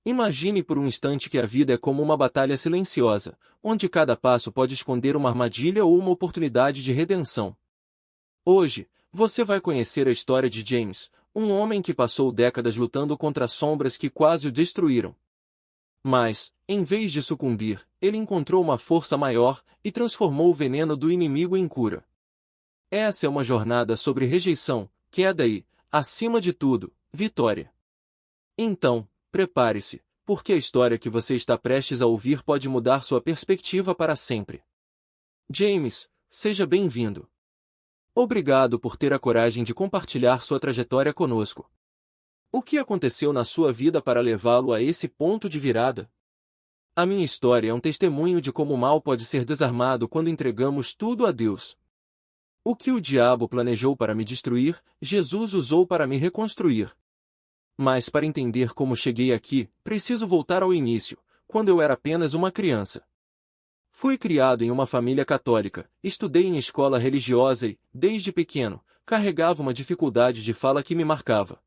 Imagine por um instante que a vida é como uma batalha silenciosa, onde cada passo pode esconder uma armadilha ou uma oportunidade de redenção. Hoje, você vai conhecer a história de James, um homem que passou décadas lutando contra sombras que quase o destruíram. Mas, em vez de sucumbir, ele encontrou uma força maior e transformou o veneno do inimigo em cura. Essa é uma jornada sobre rejeição, queda e, acima de tudo, vitória. Então, prepare-se, porque a história que você está prestes a ouvir pode mudar sua perspectiva para sempre. James, seja bem-vindo. Obrigado por ter a coragem de compartilhar sua trajetória conosco. O que aconteceu na sua vida para levá-lo a esse ponto de virada? A minha história é um testemunho de como o mal pode ser desarmado quando entregamos tudo a Deus. O que o diabo planejou para me destruir, Jesus usou para me reconstruir. Mas para entender como cheguei aqui, preciso voltar ao início, quando eu era apenas uma criança. Fui criado em uma família católica, estudei em escola religiosa e, desde pequeno, carregava uma dificuldade de fala que me marcava.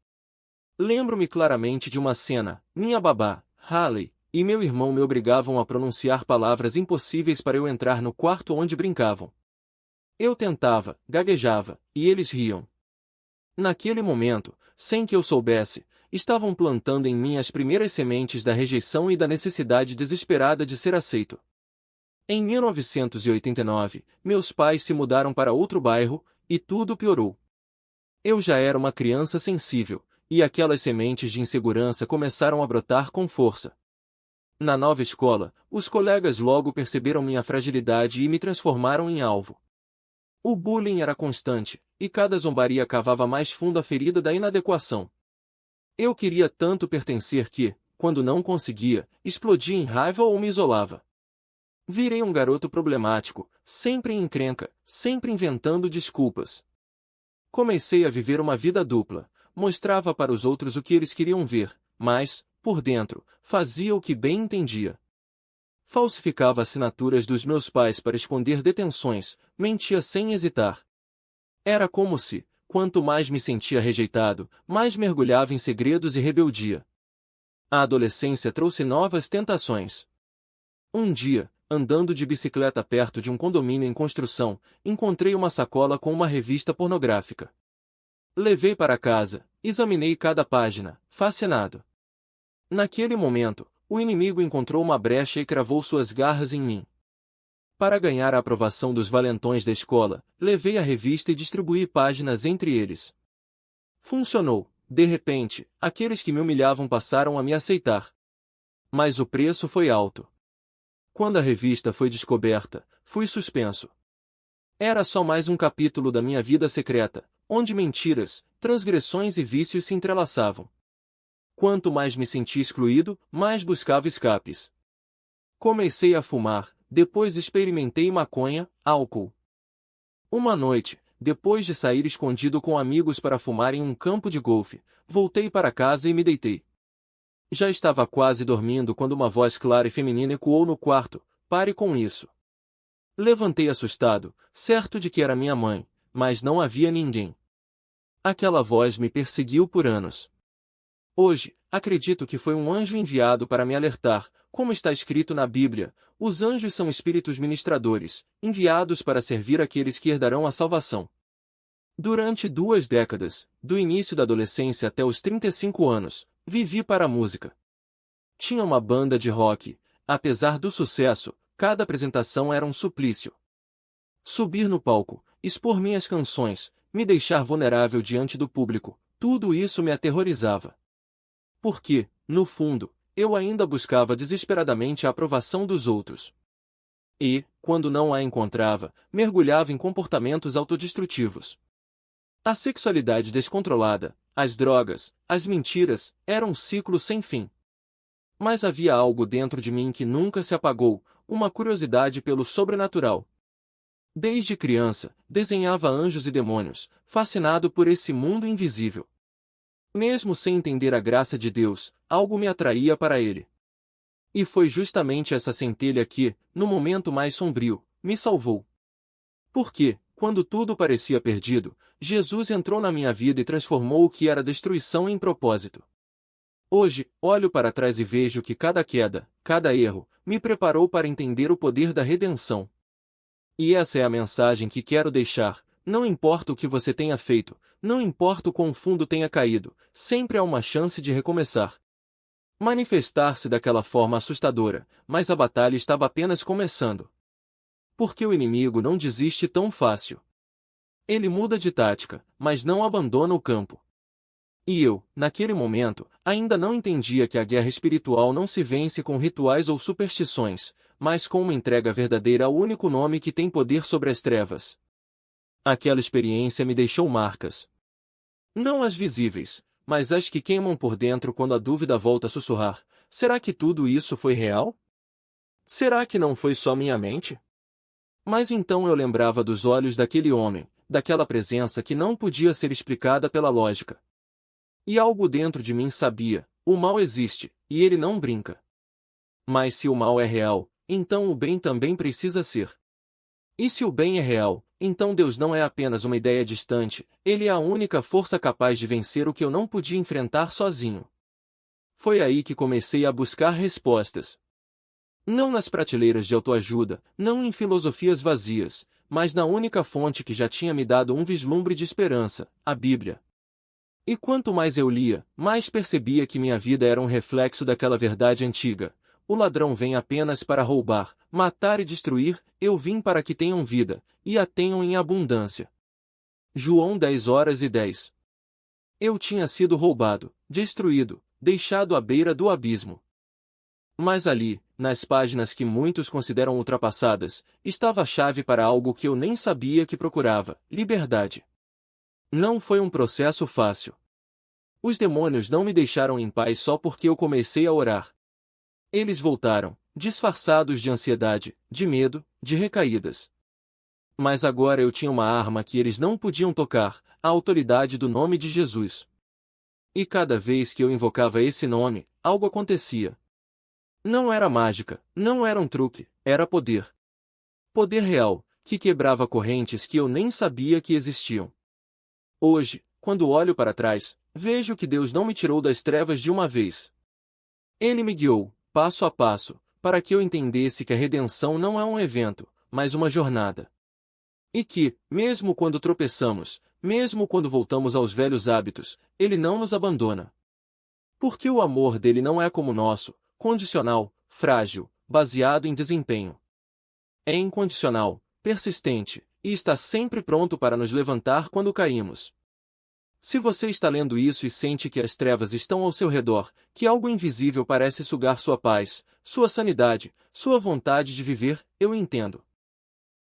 Lembro-me claramente de uma cena: minha babá, Haley, e meu irmão me obrigavam a pronunciar palavras impossíveis para eu entrar no quarto onde brincavam. Eu tentava, gaguejava, e eles riam. Naquele momento, sem que eu soubesse, estavam plantando em mim as primeiras sementes da rejeição e da necessidade desesperada de ser aceito. Em 1989, meus pais se mudaram para outro bairro, e tudo piorou. Eu já era uma criança sensível, e aquelas sementes de insegurança começaram a brotar com força. Na nova escola, os colegas logo perceberam minha fragilidade e me transformaram em alvo. O bullying era constante, e cada zombaria cavava mais fundo a ferida da inadequação. Eu queria tanto pertencer que, quando não conseguia, explodia em raiva ou me isolava. Virei um garoto problemático, sempre em encrenca, sempre inventando desculpas. Comecei a viver uma vida dupla, mostrava para os outros o que eles queriam ver, mas, por dentro, fazia o que bem entendia. Falsificava assinaturas dos meus pais para esconder detenções, mentia sem hesitar. Era como se, quanto mais me sentia rejeitado, mais mergulhava em segredos e rebeldia. A adolescência trouxe novas tentações. Um dia, andando de bicicleta perto de um condomínio em construção, encontrei uma sacola com uma revista pornográfica. Levei para casa, examinei cada página, fascinado. Naquele momento, o inimigo encontrou uma brecha e cravou suas garras em mim. Para ganhar a aprovação dos valentões da escola, levei a revista e distribuí páginas entre eles. Funcionou. De repente, aqueles que me humilhavam passaram a me aceitar. Mas o preço foi alto. Quando a revista foi descoberta, fui suspenso. Era só mais um capítulo da minha vida secreta, onde mentiras, transgressões e vícios se entrelaçavam. Quanto mais me senti excluído, mais buscava escapes. Comecei a fumar, depois experimentei maconha, álcool. Uma noite, depois de sair escondido com amigos para fumar em um campo de golfe, voltei para casa e me deitei. Já estava quase dormindo quando uma voz clara e feminina ecoou no quarto: "Pare com isso." Levantei assustado, certo de que era minha mãe, mas não havia ninguém. Aquela voz me perseguiu por anos. Hoje, acredito que foi um anjo enviado para me alertar, como está escrito na Bíblia: os anjos são espíritos ministradores, enviados para servir aqueles que herdarão a salvação. Durante 2 décadas, do início da adolescência até os 35 anos, vivi para a música. Tinha uma banda de rock. Apesar do sucesso, cada apresentação era um suplício. Subir no palco, expor minhas canções, me deixar vulnerável diante do público, tudo isso me aterrorizava. Porque, no fundo, eu ainda buscava desesperadamente a aprovação dos outros. E, quando não a encontrava, mergulhava em comportamentos autodestrutivos. A sexualidade descontrolada, as drogas, as mentiras, era um ciclo sem fim. Mas havia algo dentro de mim que nunca se apagou, uma curiosidade pelo sobrenatural. Desde criança, desenhava anjos e demônios, fascinado por esse mundo invisível. Mesmo sem entender a graça de Deus, algo me atraía para ele. E foi justamente essa centelha que, no momento mais sombrio, me salvou. Porque, quando tudo parecia perdido, Jesus entrou na minha vida e transformou o que era destruição em propósito. Hoje, olho para trás e vejo que cada queda, cada erro, me preparou para entender o poder da redenção. E essa é a mensagem que quero deixar: não importa o que você tenha feito, não importa o quão fundo tenha caído, sempre há uma chance de recomeçar. Manifestar-se daquela forma assustadora, mas a batalha estava apenas começando. Porque o inimigo não desiste tão fácil. Ele muda de tática, mas não abandona o campo. E eu, naquele momento, ainda não entendia que a guerra espiritual não se vence com rituais ou superstições, mas com uma entrega verdadeira ao único nome que tem poder sobre as trevas. Aquela experiência me deixou marcas. Não as visíveis, mas as que queimam por dentro quando a dúvida volta a sussurrar: será que tudo isso foi real? Será que não foi só minha mente? Mas então eu lembrava dos olhos daquele homem, daquela presença que não podia ser explicada pela lógica. E algo dentro de mim sabia: o mal existe, e ele não brinca. Mas se o mal é real, então o bem também precisa ser. E se o bem é real, então Deus não é apenas uma ideia distante, ele é a única força capaz de vencer o que eu não podia enfrentar sozinho. Foi aí que comecei a buscar respostas. Não nas prateleiras de autoajuda, não em filosofias vazias, mas na única fonte que já tinha me dado um vislumbre de esperança: a Bíblia. E quanto mais eu lia, mais percebia que minha vida era um reflexo daquela verdade antiga: o ladrão vem apenas para roubar, matar e destruir, eu vim para que tenham vida, e a tenham em abundância. João 10:10. Eu tinha sido roubado, destruído, deixado à beira do abismo. Mas ali, nas páginas que muitos consideram ultrapassadas, estava a chave para algo que eu nem sabia que procurava: liberdade. Não foi um processo fácil. Os demônios não me deixaram em paz só porque eu comecei a orar. Eles voltaram, disfarçados de ansiedade, de medo, de recaídas. Mas agora eu tinha uma arma que eles não podiam tocar: a autoridade do nome de Jesus. E cada vez que eu invocava esse nome, algo acontecia. Não era mágica, não era um truque, era poder. Poder real, que quebrava correntes que eu nem sabia que existiam. Hoje, quando olho para trás, vejo que Deus não me tirou das trevas de uma vez. Ele me guiou, passo a passo, para que eu entendesse que a redenção não é um evento, mas uma jornada. E que, mesmo quando tropeçamos, mesmo quando voltamos aos velhos hábitos, Ele não nos abandona. Porque o amor dele não é como o nosso, condicional, frágil, baseado em desempenho. É incondicional, persistente, e está sempre pronto para nos levantar quando caímos. Se você está lendo isso e sente que as trevas estão ao seu redor, que algo invisível parece sugar sua paz, sua sanidade, sua vontade de viver, eu entendo.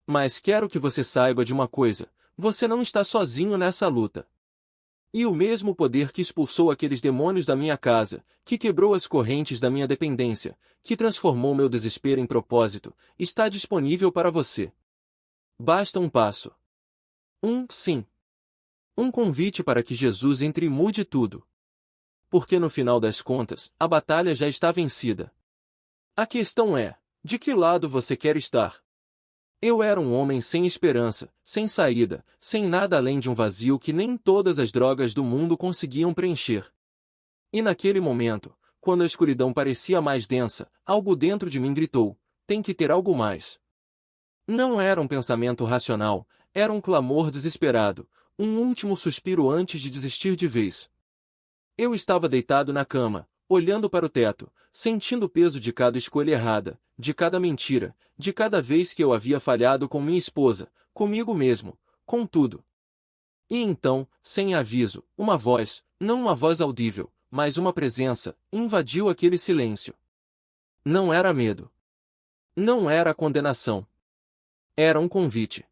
Mas quero que você saiba de uma coisa: você não está sozinho nessa luta. E o mesmo poder que expulsou aqueles demônios da minha casa, que quebrou as correntes da minha dependência, que transformou meu desespero em propósito, está disponível para você. Basta um passo. Sim. Um convite para que Jesus entre e mude tudo. Porque no final das contas, a batalha já está vencida. A questão é: de que lado você quer estar? Eu era um homem sem esperança, sem saída, sem nada além de um vazio que nem todas as drogas do mundo conseguiam preencher. E naquele momento, quando a escuridão parecia mais densa, algo dentro de mim gritou: tem que ter algo mais. Não era um pensamento racional, era um clamor desesperado, um último suspiro antes de desistir de vez. Eu estava deitado na cama, olhando para o teto, sentindo o peso de cada escolha errada, de cada mentira, de cada vez que eu havia falhado com minha esposa, comigo mesmo, com tudo. E então, sem aviso, uma voz, não uma voz audível, mas uma presença, invadiu aquele silêncio. Não era medo. Não era condenação. Era um convite.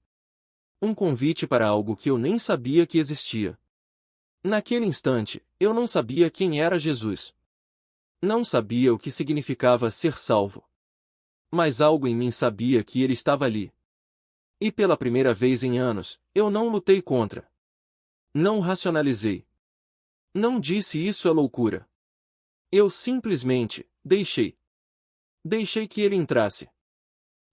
Um convite para algo que eu nem sabia que existia. Naquele instante, eu não sabia quem era Jesus. Não sabia o que significava ser salvo. Mas algo em mim sabia que ele estava ali. E pela primeira vez em anos, eu não lutei contra. Não racionalizei. Não disse isso é loucura. Eu simplesmente deixei. Deixei que ele entrasse.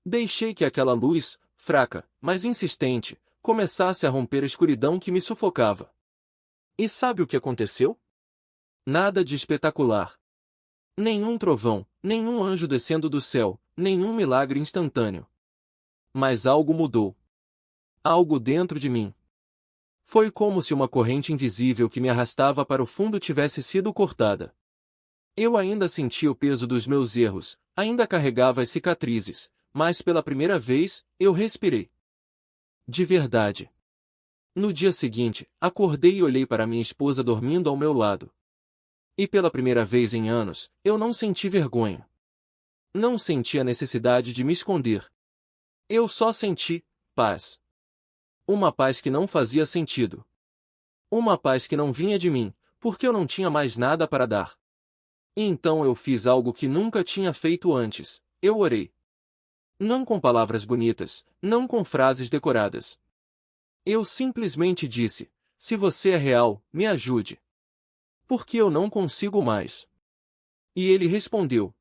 Deixei que aquela luz, fraca, mas insistente, começasse a romper a escuridão que me sufocava. E sabe o que aconteceu? Nada de espetacular. Nenhum trovão, nenhum anjo descendo do céu, nenhum milagre instantâneo. Mas algo mudou. Algo dentro de mim. Foi como se uma corrente invisível que me arrastava para o fundo tivesse sido cortada. Eu ainda sentia o peso dos meus erros, ainda carregava as cicatrizes, mas pela primeira vez, eu respirei. De verdade. No dia seguinte, acordei e olhei para minha esposa dormindo ao meu lado. E pela primeira vez em anos, eu não senti vergonha. Não senti a necessidade de me esconder. Eu só senti paz. Uma paz que não fazia sentido. Uma paz que não vinha de mim, porque eu não tinha mais nada para dar. E então eu fiz algo que nunca tinha feito antes. Eu orei. Não com palavras bonitas, não com frases decoradas. Eu simplesmente disse: se você é real, me ajude. Porque eu não consigo mais. E ele respondeu.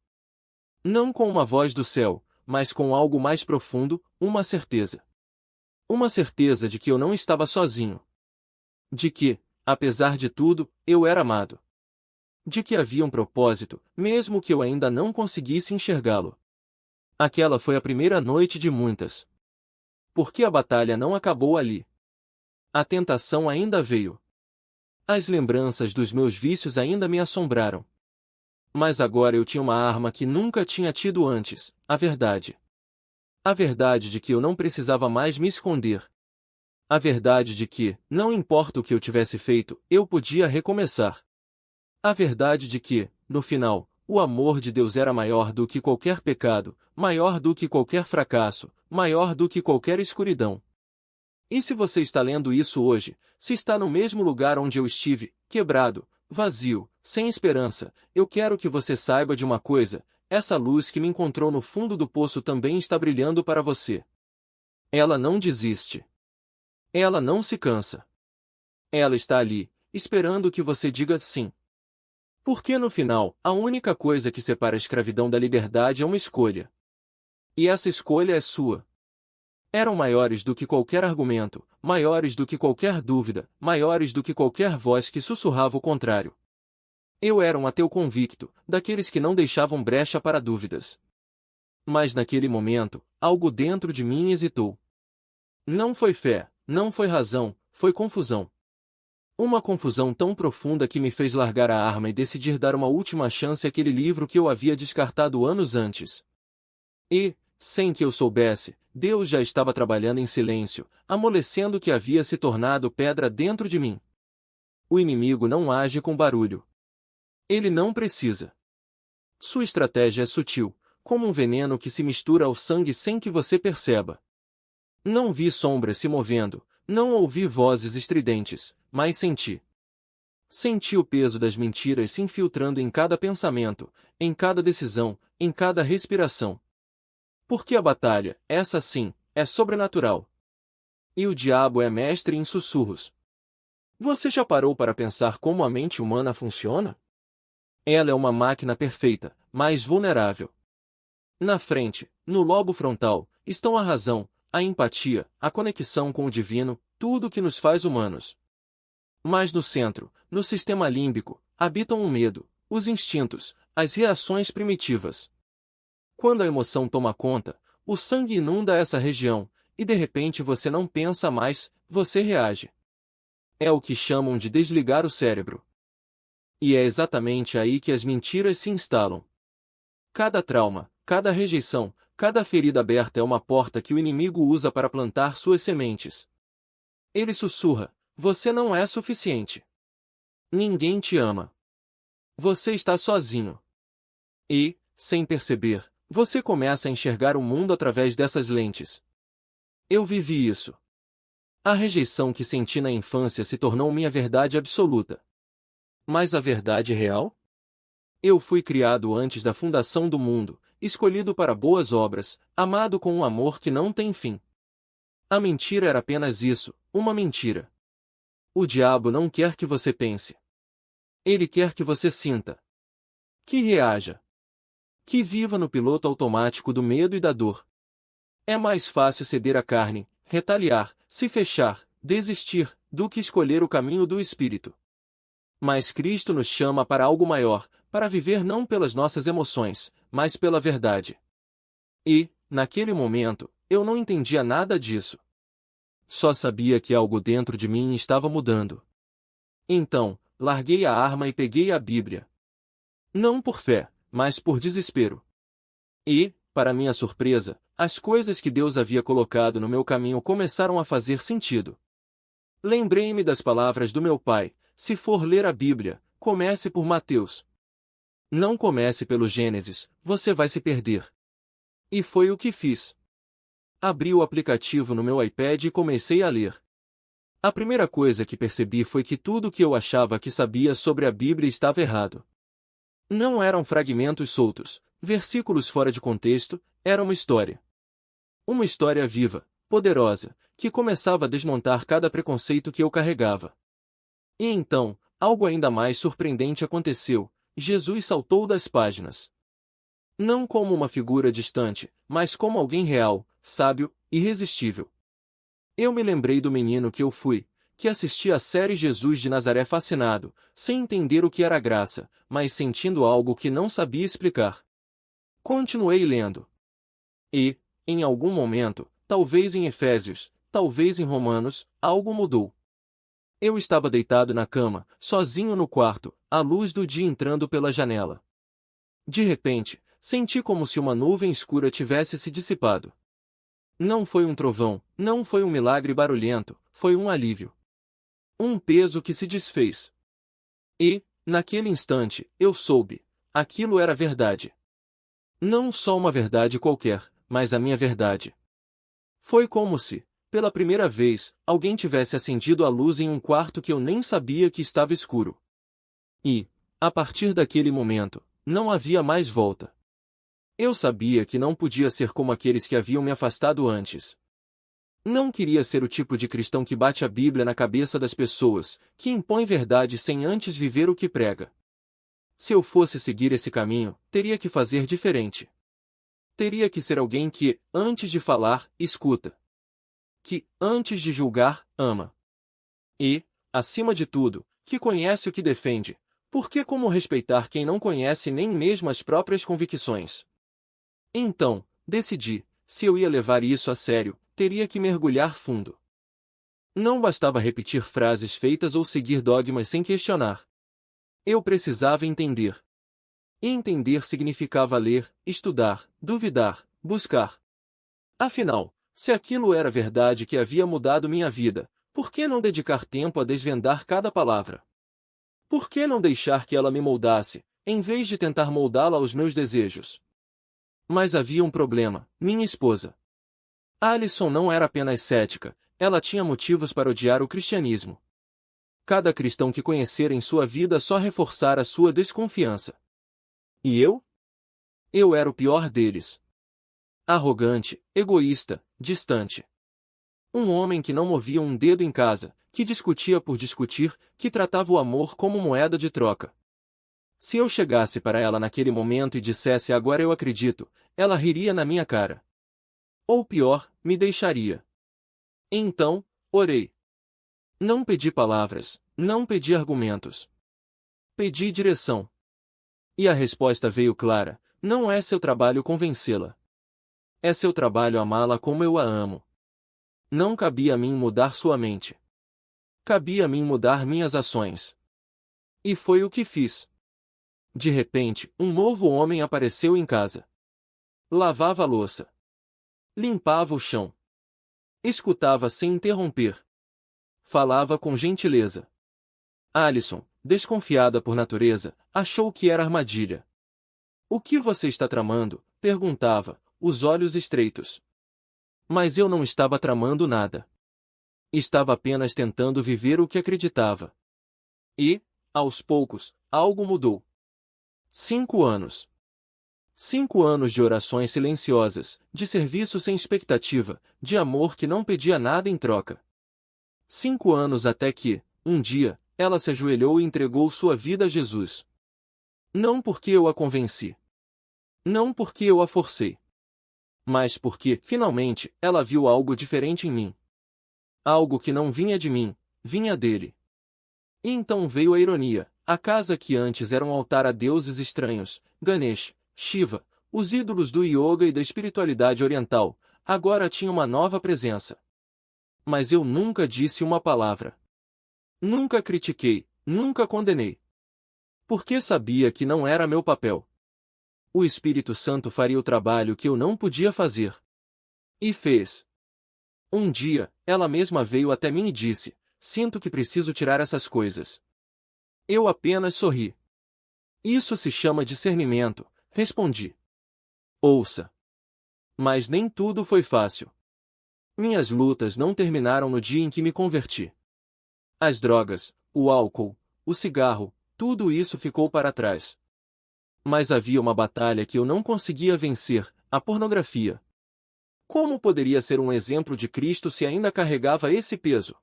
Não com uma voz do céu, mas com algo mais profundo, uma certeza. Uma certeza de que eu não estava sozinho. De que, apesar de tudo, eu era amado. De que havia um propósito, mesmo que eu ainda não conseguisse enxergá-lo. Aquela foi a primeira noite de muitas. Porque a batalha não acabou ali. A tentação ainda veio. As lembranças dos meus vícios ainda me assombraram. Mas agora eu tinha uma arma que nunca tinha tido antes, a verdade. A verdade de que eu não precisava mais me esconder. A verdade de que, não importa o que eu tivesse feito, eu podia recomeçar. A verdade de que, no final, o amor de Deus era maior do que qualquer pecado, maior do que qualquer fracasso, maior do que qualquer escuridão. E se você está lendo isso hoje, se está no mesmo lugar onde eu estive, quebrado, vazio, sem esperança, eu quero que você saiba de uma coisa: essa luz que me encontrou no fundo do poço também está brilhando para você. Ela não desiste. Ela não se cansa. Ela está ali, esperando que você diga sim. Porque no final, a única coisa que separa a escravidão da liberdade é uma escolha. E essa escolha é sua. Eram maiores do que qualquer argumento, maiores do que qualquer dúvida, maiores do que qualquer voz que sussurrava o contrário. Eu era um ateu convicto, daqueles que não deixavam brecha para dúvidas. Mas naquele momento, algo dentro de mim hesitou. Não foi fé, não foi razão, foi confusão. Uma confusão tão profunda que me fez largar a arma e decidir dar uma última chance àquele livro que eu havia descartado anos antes. E, sem que eu soubesse, Deus já estava trabalhando em silêncio, amolecendo o que havia se tornado pedra dentro de mim. O inimigo não age com barulho. Ele não precisa. Sua estratégia é sutil, como um veneno que se mistura ao sangue sem que você perceba. Não vi sombras se movendo, não ouvi vozes estridentes, mas senti. Senti o peso das mentiras se infiltrando em cada pensamento, em cada decisão, em cada respiração. Porque a batalha, essa sim, é sobrenatural. E o diabo é mestre em sussurros. Você já parou para pensar como a mente humana funciona? Ela é uma máquina perfeita, mas vulnerável. Na frente, no lobo frontal, estão a razão, a empatia, a conexão com o divino, tudo que nos faz humanos. Mas no centro, no sistema límbico, habitam o medo, os instintos, as reações primitivas. Quando a emoção toma conta, o sangue inunda essa região, e de repente você não pensa mais, você reage. É o que chamam de desligar o cérebro. E é exatamente aí que as mentiras se instalam. Cada trauma, cada rejeição, cada ferida aberta é uma porta que o inimigo usa para plantar suas sementes. Ele sussurra: você não é suficiente. Ninguém te ama. Você está sozinho. E, sem perceber, você começa a enxergar o mundo através dessas lentes. Eu vivi isso. A rejeição que senti na infância se tornou minha verdade absoluta. Mas a verdade real? Eu fui criado antes da fundação do mundo, escolhido para boas obras, amado com um amor que não tem fim. A mentira era apenas isso, uma mentira. O diabo não quer que você pense. Ele quer que você sinta. Que reaja. Que viva no piloto automático do medo e da dor. É mais fácil ceder à carne, retaliar, se fechar, desistir, do que escolher o caminho do espírito. Mas Cristo nos chama para algo maior, para viver não pelas nossas emoções, mas pela verdade. E, naquele momento, eu não entendia nada disso. Só sabia que algo dentro de mim estava mudando. Então, larguei a arma e peguei a Bíblia. Não por fé, mas por desespero. E, para minha surpresa, as coisas que Deus havia colocado no meu caminho começaram a fazer sentido. Lembrei-me das palavras do meu pai: se for ler a Bíblia, comece por Mateus. Não comece pelo Gênesis, você vai se perder. E foi o que fiz. Abri o aplicativo no meu iPad e comecei a ler. A primeira coisa que percebi foi que tudo o que eu achava que sabia sobre a Bíblia estava errado. Não eram fragmentos soltos, versículos fora de contexto, era uma história. Uma história viva, poderosa, que começava a desmontar cada preconceito que eu carregava. E então, algo ainda mais surpreendente aconteceu: Jesus saltou das páginas. Não como uma figura distante, mas como alguém real, sábio, irresistível. Eu me lembrei do menino que eu fui, que assistia a série Jesus de Nazaré fascinado, sem entender o que era graça, mas sentindo algo que não sabia explicar. Continuei lendo. E, em algum momento, talvez em Efésios, talvez em Romanos, algo mudou. Eu estava deitado na cama, sozinho no quarto, a luz do dia entrando pela janela. De repente, senti como se uma nuvem escura tivesse se dissipado. Não foi um trovão, não foi um milagre barulhento, foi um alívio. Um peso que se desfez. E, naquele instante, eu soube: aquilo era verdade. Não só uma verdade qualquer, mas a minha verdade. Foi como se, pela primeira vez, alguém tivesse acendido a luz em um quarto que eu nem sabia que estava escuro. E, a partir daquele momento, não havia mais volta. Eu sabia que não podia ser como aqueles que haviam me afastado antes. Não queria ser o tipo de cristão que bate a Bíblia na cabeça das pessoas, que impõe verdade sem antes viver o que prega. Se eu fosse seguir esse caminho, teria que fazer diferente. Teria que ser alguém que, antes de falar, escuta. Que, antes de julgar, ama. E, acima de tudo, que conhece o que defende. Porque como respeitar quem não conhece nem mesmo as próprias convicções? Então, decidi: se eu ia levar isso a sério, teria que mergulhar fundo. Não bastava repetir frases feitas ou seguir dogmas sem questionar. Eu precisava entender. E entender significava ler, estudar, duvidar, buscar. Afinal, se aquilo era verdade que havia mudado minha vida, por que não dedicar tempo a desvendar cada palavra? Por que não deixar que ela me moldasse, em vez de tentar moldá-la aos meus desejos? Mas havia um problema: minha esposa. Alison não era apenas cética, ela tinha motivos para odiar o cristianismo. Cada cristão que conhecera em sua vida só reforçara sua desconfiança. E eu? Eu era o pior deles. Arrogante, egoísta, distante. Um homem que não movia um dedo em casa, que discutia por discutir, que tratava o amor como moeda de troca. Se eu chegasse para ela naquele momento e dissesse agora eu acredito, ela riria na minha cara. Ou pior, me deixaria. Então, orei. Não pedi palavras, não pedi argumentos. Pedi direção. E a resposta veio clara: não é seu trabalho convencê-la. É seu trabalho amá-la como eu a amo. Não cabia a mim mudar sua mente. Cabia a mim mudar minhas ações. E foi o que fiz. De repente, um novo homem apareceu em casa. Lavava a louça. Limpava o chão. Escutava sem interromper. Falava com gentileza. Alison, desconfiada por natureza, achou que era armadilha. O que você está tramando? Perguntava, os olhos estreitos. Mas eu não estava tramando nada. Estava apenas tentando viver o que acreditava. E, aos poucos, algo mudou. 5 anos. 5 anos de orações silenciosas, de serviço sem expectativa, de amor que não pedia nada em troca. 5 anos até que, um dia, ela se ajoelhou e entregou sua vida a Jesus. Não porque eu a convenci. Não porque eu a forcei. Mas porque, finalmente, ela viu algo diferente em mim. Algo que não vinha de mim, vinha dele. E então veio a ironia. a casa que antes era um altar a deuses estranhos, Ganesh, Shiva, os ídolos do yoga e da espiritualidade oriental, agora tinha uma nova presença. Mas eu nunca disse uma palavra. Nunca critiquei, nunca condenei. Porque sabia que não era meu papel. O Espírito Santo faria o trabalho que eu não podia fazer. E fez. Um dia, ela mesma veio até mim e disse: sinto que preciso tirar essas coisas. Eu apenas sorri. Isso se chama discernimento, respondi. Ouça. Mas nem tudo foi fácil. Minhas lutas não terminaram no dia em que me converti. As drogas, o álcool, o cigarro, tudo isso ficou para trás. Mas havia uma batalha que eu não conseguia vencer, a pornografia. Como poderia ser um exemplo de Cristo se ainda carregava esse peso?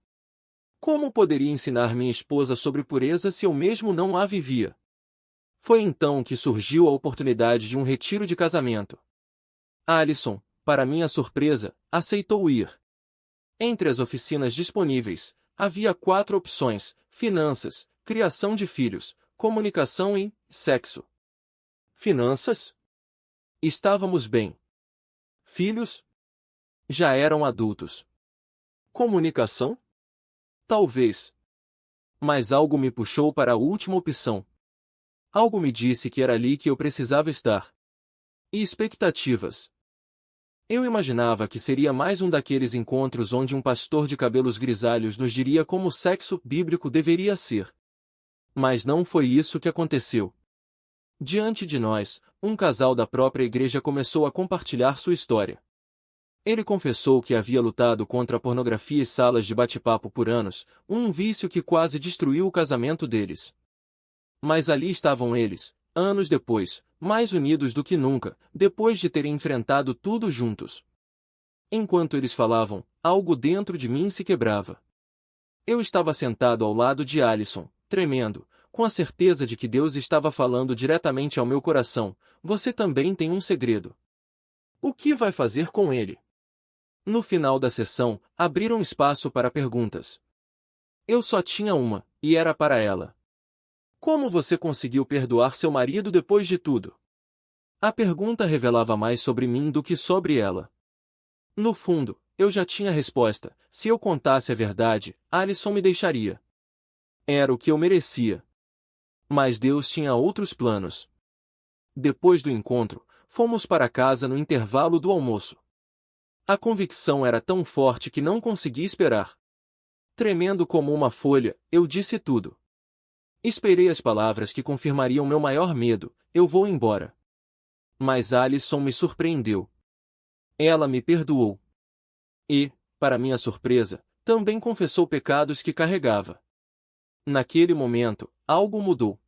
Como poderia ensinar minha esposa sobre pureza se eu mesmo não a vivia? Foi então que surgiu a oportunidade de um retiro de casamento. Alison, para minha surpresa, aceitou ir. Entre as oficinas disponíveis, havia 4 opções: finanças, criação de filhos, comunicação e sexo. Finanças? Estávamos bem. Filhos? Já eram adultos. Comunicação? Talvez. Mas algo me puxou para a última opção. Algo me disse que era ali que eu precisava estar. E expectativas. Eu imaginava que seria mais um daqueles encontros onde um pastor de cabelos grisalhos nos diria como o sexo bíblico deveria ser. Mas não foi isso que aconteceu. Diante de nós, um casal da própria igreja começou a compartilhar sua história. Ele confessou que havia lutado contra a pornografia e salas de bate-papo por anos, um vício que quase destruiu o casamento deles. Mas ali estavam eles, anos depois, mais unidos do que nunca, depois de terem enfrentado tudo juntos. Enquanto eles falavam, algo dentro de mim se quebrava. Eu estava sentado ao lado de Alison, tremendo, com a certeza de que Deus estava falando diretamente ao meu coração: você também tem um segredo. O que vai fazer com ele? No final da sessão, abriram espaço para perguntas. Eu só tinha uma, e era para ela. Como você conseguiu perdoar seu marido depois de tudo? A pergunta revelava mais sobre mim do que sobre ela. No fundo, eu já tinha a resposta: se eu contasse a verdade, Alison me deixaria. Era o que eu merecia. Mas Deus tinha outros planos. Depois do encontro, fomos para casa no intervalo do almoço. A convicção era tão forte que não consegui esperar. Tremendo como uma folha, eu disse tudo. Esperei as palavras que confirmariam meu maior medo: eu vou embora. Mas Alison me surpreendeu. Ela me perdoou. E, para minha surpresa, também confessou pecados que carregava. Naquele momento, algo mudou.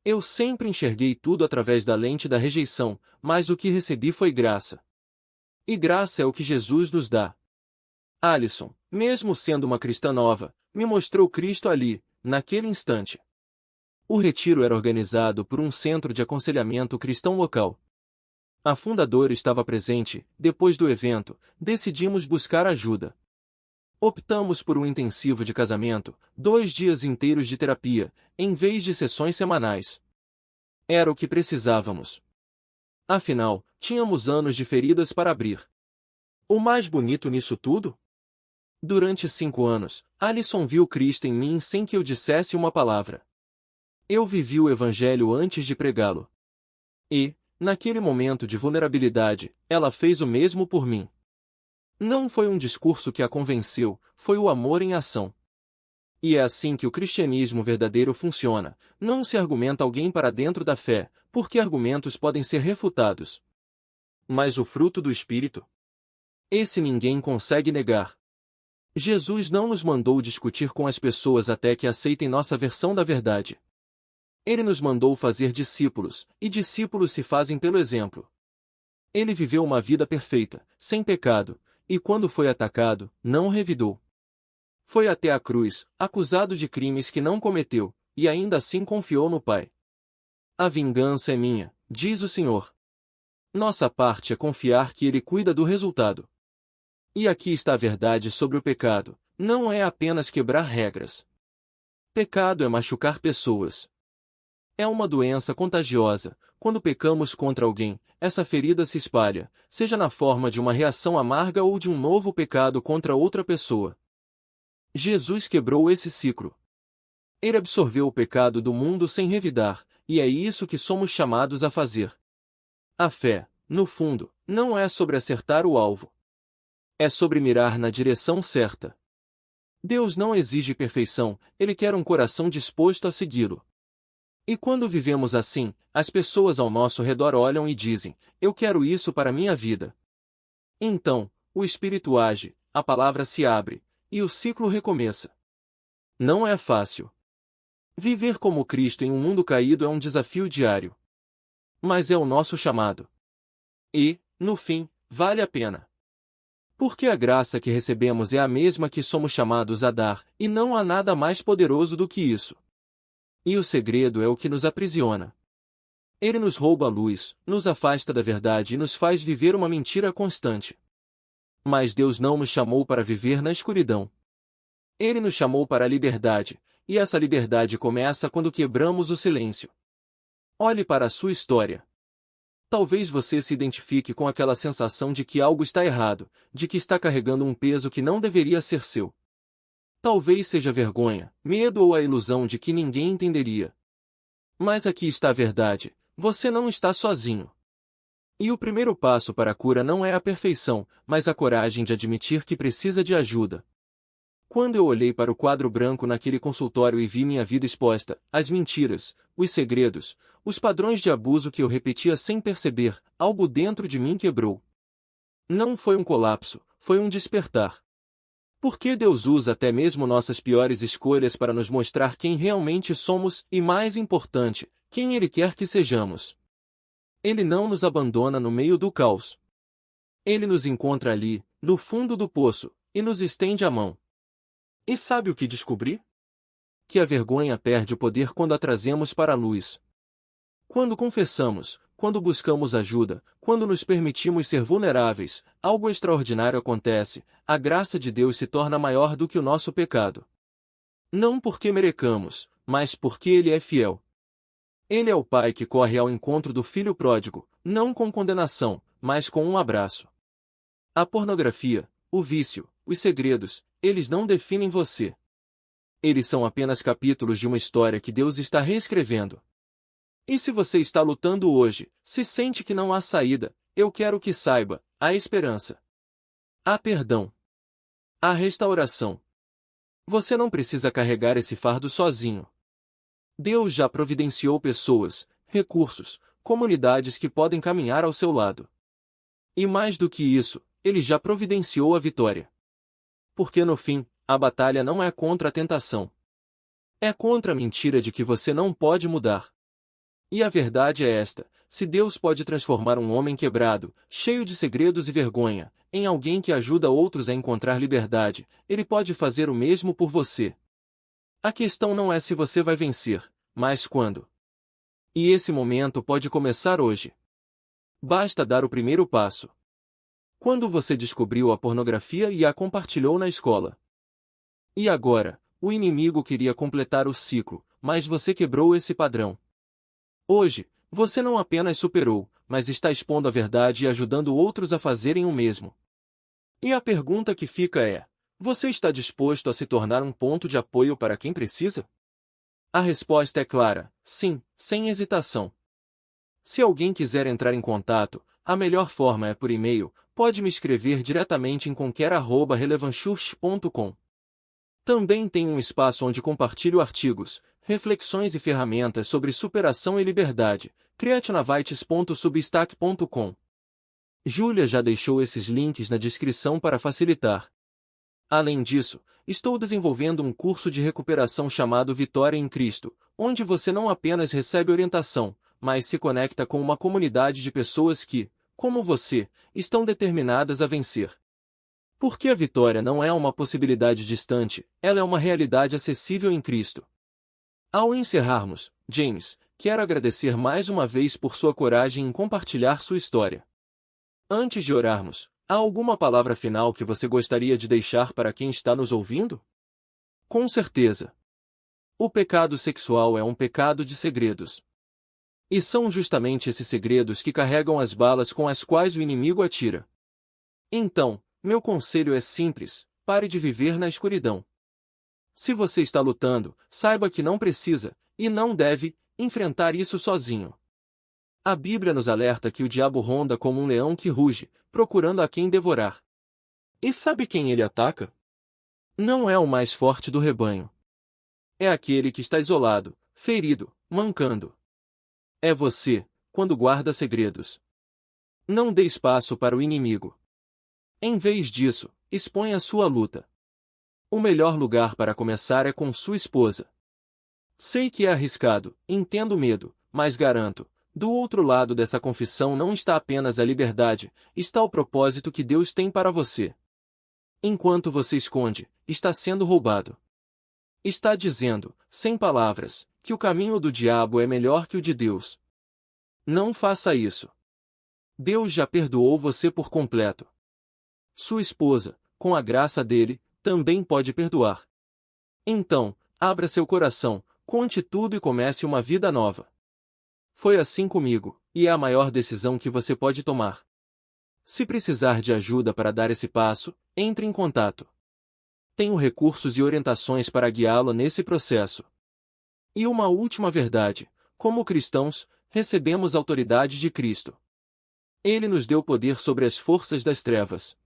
Eu sempre enxerguei tudo através da lente da rejeição, mas o que recebi foi graça. E graça é o que Jesus nos dá. Alison, mesmo sendo uma cristã nova, me mostrou Cristo ali, naquele instante. O retiro era organizado por um centro de aconselhamento cristão local. A fundadora estava presente. Depois do evento, decidimos buscar ajuda. Optamos por um intensivo de casamento, 2 dias inteiros de terapia, em vez de sessões semanais. Era o que precisávamos. Afinal, tínhamos anos de feridas para abrir. O mais bonito nisso tudo? Durante 5 anos, Alison viu Cristo em mim sem que eu dissesse uma palavra. Eu vivi o Evangelho antes de pregá-lo. E, naquele momento de vulnerabilidade, ela fez o mesmo por mim. Não foi um discurso que a convenceu, foi o amor em ação. E é assim que o cristianismo verdadeiro funciona: não se argumenta alguém para dentro da fé, porque argumentos podem ser refutados. Mas o fruto do Espírito? Esse ninguém consegue negar. Jesus não nos mandou discutir com as pessoas até que aceitem nossa versão da verdade. Ele nos mandou fazer discípulos, e discípulos se fazem pelo exemplo. Ele viveu uma vida perfeita, sem pecado, e quando foi atacado, não revidou. Foi até a cruz, acusado de crimes que não cometeu, e ainda assim confiou no Pai. A vingança é minha, diz o Senhor. Nossa parte é confiar que Ele cuida do resultado. E aqui está a verdade sobre o pecado: não é apenas quebrar regras. Pecado é machucar pessoas. É uma doença contagiosa. Quando pecamos contra alguém, essa ferida se espalha, seja na forma de uma reação amarga ou de um novo pecado contra outra pessoa. Jesus quebrou esse ciclo. Ele absorveu o pecado do mundo sem revidar, e é isso que somos chamados a fazer. A fé, no fundo, não é sobre acertar o alvo. É sobre mirar na direção certa. Deus não exige perfeição, Ele quer um coração disposto a segui-lo. E quando vivemos assim, as pessoas ao nosso redor olham e dizem: eu quero isso para minha vida. Então, o Espírito age, a palavra se abre, e o ciclo recomeça. Não é fácil. Viver como Cristo em um mundo caído é um desafio diário. Mas é o nosso chamado. E, no fim, vale a pena. Porque a graça que recebemos é a mesma que somos chamados a dar, e não há nada mais poderoso do que isso. E o segredo é o que nos aprisiona. Ele nos rouba a luz, nos afasta da verdade e nos faz viver uma mentira constante. Mas Deus não nos chamou para viver na escuridão. Ele nos chamou para a liberdade, e essa liberdade começa quando quebramos o silêncio. Olhe para a sua história. Talvez você se identifique com aquela sensação de que algo está errado, de que está carregando um peso que não deveria ser seu. Talvez seja vergonha, medo ou a ilusão de que ninguém entenderia. Mas aqui está a verdade: você não está sozinho. E o primeiro passo para a cura não é a perfeição, mas a coragem de admitir que precisa de ajuda. Quando eu olhei para o quadro branco naquele consultório e vi minha vida exposta, as mentiras, os segredos, os padrões de abuso que eu repetia sem perceber, algo dentro de mim quebrou. Não foi um colapso, foi um despertar. Porque Deus usa até mesmo nossas piores escolhas para nos mostrar quem realmente somos e, mais importante, quem Ele quer que sejamos. Ele não nos abandona no meio do caos. Ele nos encontra ali, no fundo do poço, e nos estende a mão. E sabe o que descobri? Que a vergonha perde o poder quando a trazemos para a luz. Quando confessamos, quando buscamos ajuda, quando nos permitimos ser vulneráveis, algo extraordinário acontece: a graça de Deus se torna maior do que o nosso pecado. Não porque merecamos, mas porque Ele é fiel. Ele é o Pai que corre ao encontro do filho pródigo, não com condenação, mas com um abraço. A pornografia, o vício, os segredos, eles não definem você. Eles são apenas capítulos de uma história que Deus está reescrevendo. E se você está lutando hoje, se sente que não há saída, eu quero que saiba: há esperança. Há perdão. Há restauração. Você não precisa carregar esse fardo sozinho. Deus já providenciou pessoas, recursos, comunidades que podem caminhar ao seu lado. E mais do que isso, Ele já providenciou a vitória. Porque no fim, a batalha não é contra a tentação. É contra a mentira de que você não pode mudar. E a verdade é esta: se Deus pode transformar um homem quebrado, cheio de segredos e vergonha, em alguém que ajuda outros a encontrar liberdade, Ele pode fazer o mesmo por você. A questão não é se você vai vencer, mas quando. E esse momento pode começar hoje. Basta dar o primeiro passo. Quando você descobriu a pornografia e a compartilhou na escola. E agora, o inimigo queria completar o ciclo, mas você quebrou esse padrão. Hoje, você não apenas superou, mas está expondo a verdade e ajudando outros a fazerem o mesmo. E a pergunta que fica é: você está disposto a se tornar um ponto de apoio para quem precisa? A resposta é clara: sim, sem hesitação. Se alguém quiser entrar em contato, a melhor forma é por e-mail. Pode me escrever diretamente em conquer@relevanchurch.com. Também tem um espaço onde compartilho artigos, reflexões e ferramentas sobre superação e liberdade. creatinavites.substack.com. Júlia já deixou esses links na descrição para facilitar. Além disso, estou desenvolvendo um curso de recuperação chamado Vitória em Cristo, onde você não apenas recebe orientação, mas se conecta com uma comunidade de pessoas que, como você, estão determinadas a vencer. Porque a vitória não é uma possibilidade distante, ela é uma realidade acessível em Cristo. Ao encerrarmos, James, quero agradecer mais uma vez por sua coragem em compartilhar sua história. Antes de orarmos, há alguma palavra final que você gostaria de deixar para quem está nos ouvindo? Com certeza. O pecado sexual é um pecado de segredos. E são justamente esses segredos que carregam as balas com as quais o inimigo atira. Então, meu conselho é simples: pare de viver na escuridão. Se você está lutando, saiba que não precisa, e não deve, enfrentar isso sozinho. A Bíblia nos alerta que o diabo ronda como um leão que ruge, procurando a quem devorar. E sabe quem ele ataca? Não é o mais forte do rebanho. É aquele que está isolado, ferido, mancando. É você, quando guarda segredos. Não dê espaço para o inimigo. Em vez disso, exponha sua luta. O melhor lugar para começar é com sua esposa. Sei que é arriscado, entendo o medo, mas garanto, do outro lado dessa confissão não está apenas a liberdade, está o propósito que Deus tem para você. Enquanto você esconde, está sendo roubado. Está dizendo, sem palavras, que o caminho do diabo é melhor que o de Deus. Não faça isso. Deus já perdoou você por completo. Sua esposa, com a graça dele, também pode perdoar. Então, abra seu coração, conte tudo e comece uma vida nova. Foi assim comigo, e é a maior decisão que você pode tomar. Se precisar de ajuda para dar esse passo, entre em contato. Tenho recursos e orientações para guiá-lo nesse processo. E uma última verdade: como cristãos, recebemos autoridade de Cristo. Ele nos deu poder sobre as forças das trevas.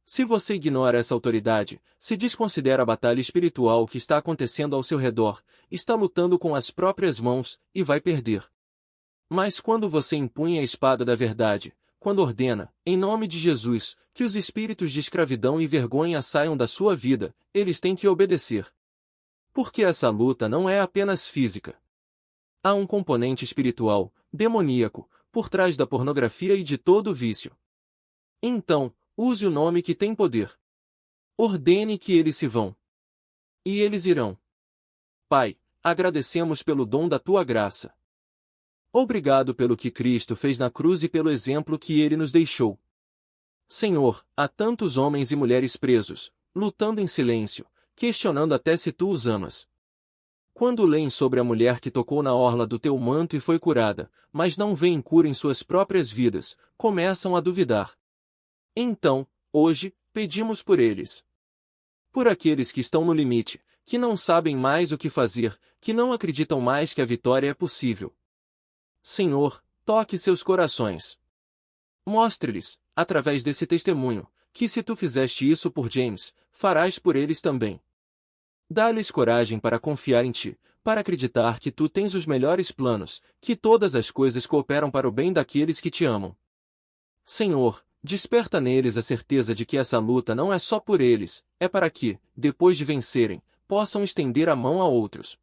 Se você ignora essa autoridade, se desconsidera a batalha espiritual que está acontecendo ao seu redor, está lutando com as próprias mãos, e vai perder. Mas quando você empunha a espada da verdade, quando ordena, em nome de Jesus, que os espíritos de escravidão e vergonha saiam da sua vida, eles têm que obedecer. Porque essa luta não é apenas física. Há um componente espiritual, demoníaco, por trás da pornografia e de todo vício. Então, use o nome que tem poder. Ordene que eles se vão. E eles irão. Pai, agradecemos pelo dom da tua graça. Obrigado pelo que Cristo fez na cruz e pelo exemplo que ele nos deixou. Senhor, há tantos homens e mulheres presos, lutando em silêncio, questionando até se tu os amas. Quando leem sobre a mulher que tocou na orla do teu manto e foi curada, mas não veem cura em suas próprias vidas, começam a duvidar. Então, hoje, pedimos por eles. Por aqueles que estão no limite, que não sabem mais o que fazer, que não acreditam mais que a vitória é possível. Senhor, toque seus corações. Mostre-lhes, através desse testemunho, que se tu fizeste isso por James, farás por eles também. Dá-lhes coragem para confiar em ti, para acreditar que tu tens os melhores planos, que todas as coisas cooperam para o bem daqueles que te amam. Senhor, desperta neles a certeza de que essa luta não é só por eles, é para que, depois de vencerem, possam estender a mão a outros.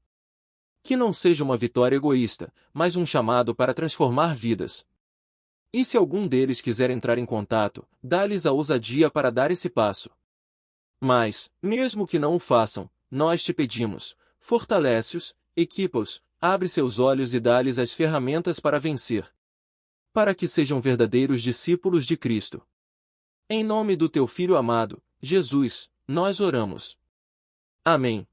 Que não seja uma vitória egoísta, mas um chamado para transformar vidas. E se algum deles quiser entrar em contato, dá-lhes a ousadia para dar esse passo. Mas, mesmo que não o façam, nós te pedimos, fortalece-os, equipa-os, abre seus olhos e dá-lhes as ferramentas para vencer. Para que sejam verdadeiros discípulos de Cristo. Em nome do teu Filho amado, Jesus, nós oramos. Amém.